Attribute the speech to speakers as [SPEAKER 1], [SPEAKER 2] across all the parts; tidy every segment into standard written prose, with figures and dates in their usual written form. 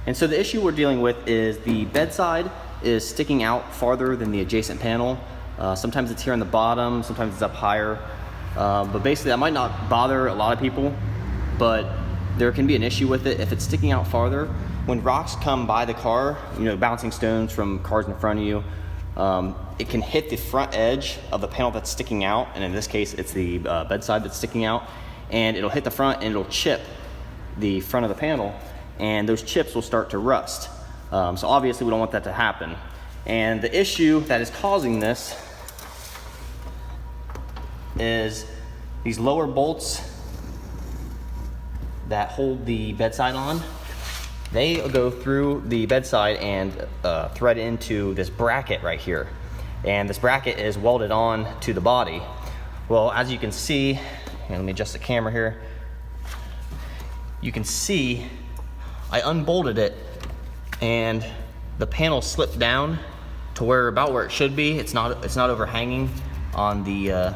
[SPEAKER 1] And so the issue we're dealing with is the bedside is sticking out farther than the adjacent panel. Sometimes it's here on the bottom, sometimes it's up higher. But basically that might not bother a lot of people, but there can be an issue with it if it's sticking out farther. When rocks come by the car, you know, bouncing stones from cars in front of you, it can hit the front edge of the panel that's sticking out, and in this case it's the bedside that's sticking out, and it'll hit the front and it'll chip the front of the panel, and those chips will start to rust. So obviously we don't want that to happen. And the issue that is causing this is these lower bolts that hold the bedside on. They go through the bedside and thread into this bracket right here. And this bracket is welded on to the body. Well, as you can see, let me adjust the camera here. You can see I unbolted it and the panel slipped down to about where it should be. It's not overhanging on the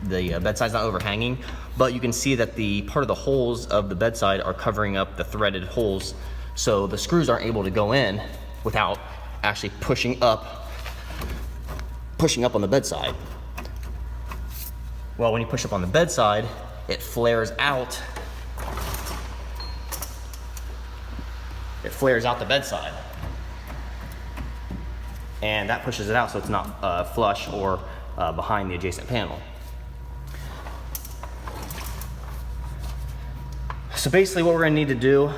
[SPEAKER 1] bedside's not overhanging, but you can see that the part of the holes of the bedside are covering up the threaded holes, so the screws aren't able to go in without actually pushing up on the bedside. Well, when you push up on the bedside, it flares out. It flares out the bedside, and that pushes it out so it's not flush or behind the adjacent panel. So basically what we're gonna need to do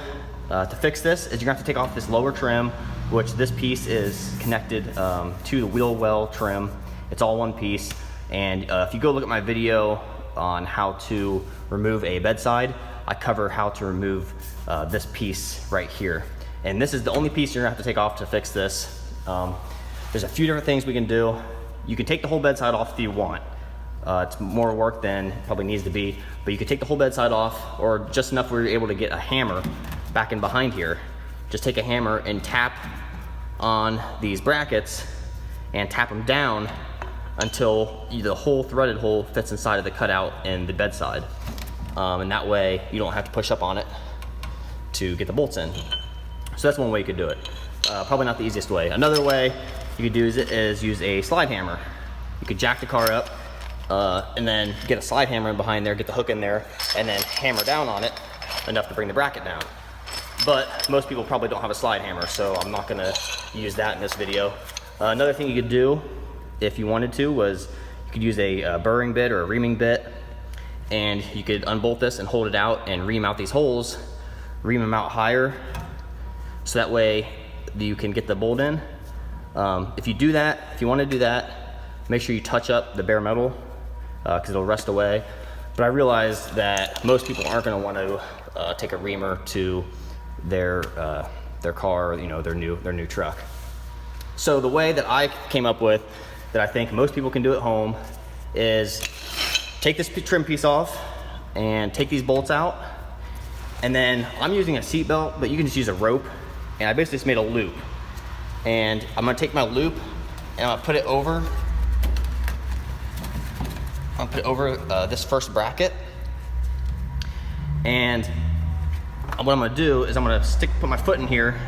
[SPEAKER 1] to fix this is you're gonna have to take off this lower trim, which this piece is connected to the wheel well trim. It's all one piece. And if you go look at my video on how to remove a bedside, I cover how to remove this piece right here. And this is the only piece you're gonna have to take off to fix this. There's a few different things we can do. You can take the whole bedside off if you want. It's more work than it probably needs to be, but you could take the whole bedside off, or just enough where you're able to get a hammer back in behind here. Just take a hammer and tap on these brackets and tap them down until the whole threaded hole fits inside of the cutout in the bedside. And that way you don't have to push up on it to get the bolts in. So that's one way you could do it. Probably not the easiest way. Another way you could do is use a slide hammer. You could jack the car up, and then get a slide hammer in behind there, get the hook in there, and then hammer down on it enough to bring the bracket down. But most people probably don't have a slide hammer, so I'm not gonna use that in this video. Another thing you could do, if you wanted to, was you could use a burring bit or a reaming bit, and you could unbolt this and hold it out and ream out these holes, ream them out higher, so that way you can get the bolt in. If you want to do that, make sure you touch up the bare metal, because it'll rust away. But I realize that most people aren't going to want to take a reamer to their car, you know, their new truck. So the way that I came up with that I think most people can do at home is take this trim piece off and take these bolts out, and then I'm using a seat belt, but you can just use a rope, and I basically just made a loop, and I'm going to take my loop and I'm going to put it over. I'll put it over this first bracket, and what I'm gonna do is I'm gonna put my foot in here,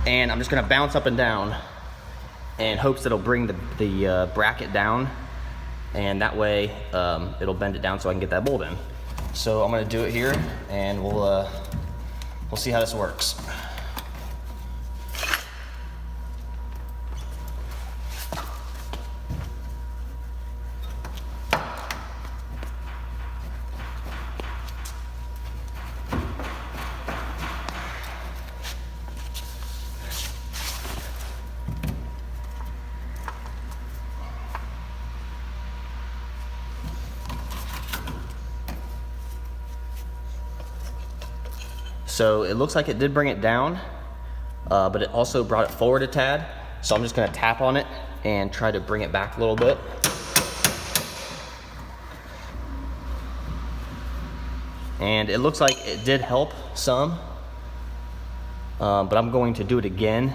[SPEAKER 1] and I'm just gonna bounce up and down in hopes that it'll bring the bracket down, and that way it'll bend it down so I can get that bolt in. So I'm gonna do it here, and we'll see how this works. So it looks like it did bring it down, but it also brought it forward a tad. So I'm just gonna tap on it and try to bring it back a little bit. And it looks like it did help some, but I'm going to do it again.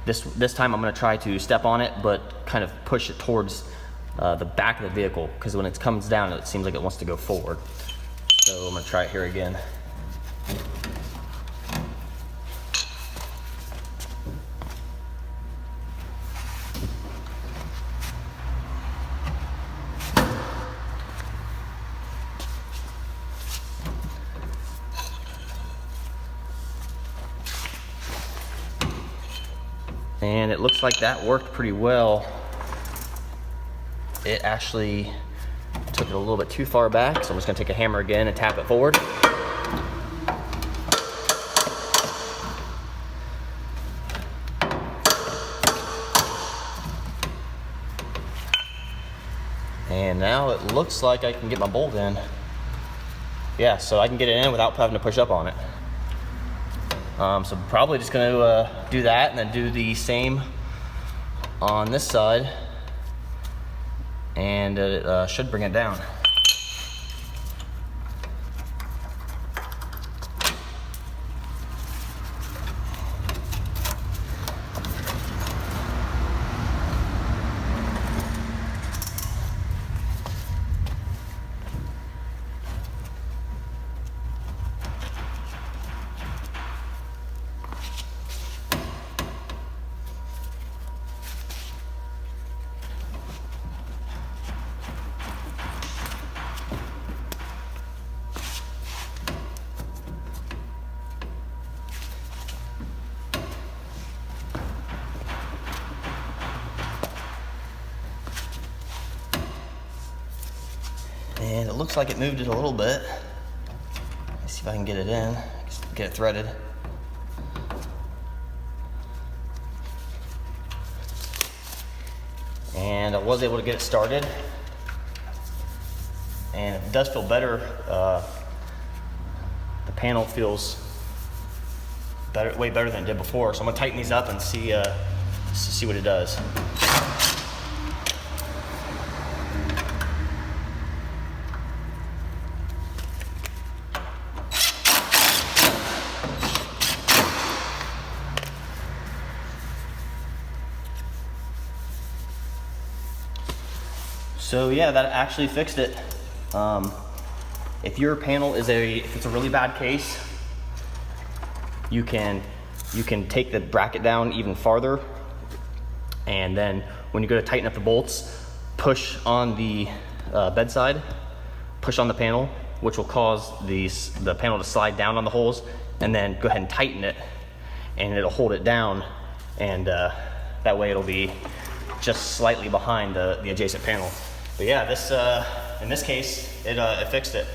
[SPEAKER 1] This time I'm gonna try to step on it, but kind of push it towards the back of the vehicle, because when it comes down, it seems like it wants to go forward. So I'm gonna try it here again. And it looks like that worked pretty well. It actually took it a little bit too far back, so I'm just gonna take a hammer again and tap it forward. And now it looks like I can get my bolt in. Yeah, so I can get it in without having to push up on it. So probably just gonna do that and then do the same on this side, and it should bring it down. And it looks like it moved it a little bit. Let's see if I can get it in, get it threaded. And I was able to get it started. And it does feel better. The panel feels better, way better than it did before. So I'm gonna tighten these up and see what it does. So yeah, that actually fixed it. If your panel is if it's a really bad case, you can take the bracket down even farther, and then when you go to tighten up the bolts, push on the bedside, push on the panel, which will cause the panel to slide down on the holes, and then go ahead and tighten it, and it'll hold it down, and that way it'll be just slightly behind the adjacent panel. But yeah, in this case, it fixed it.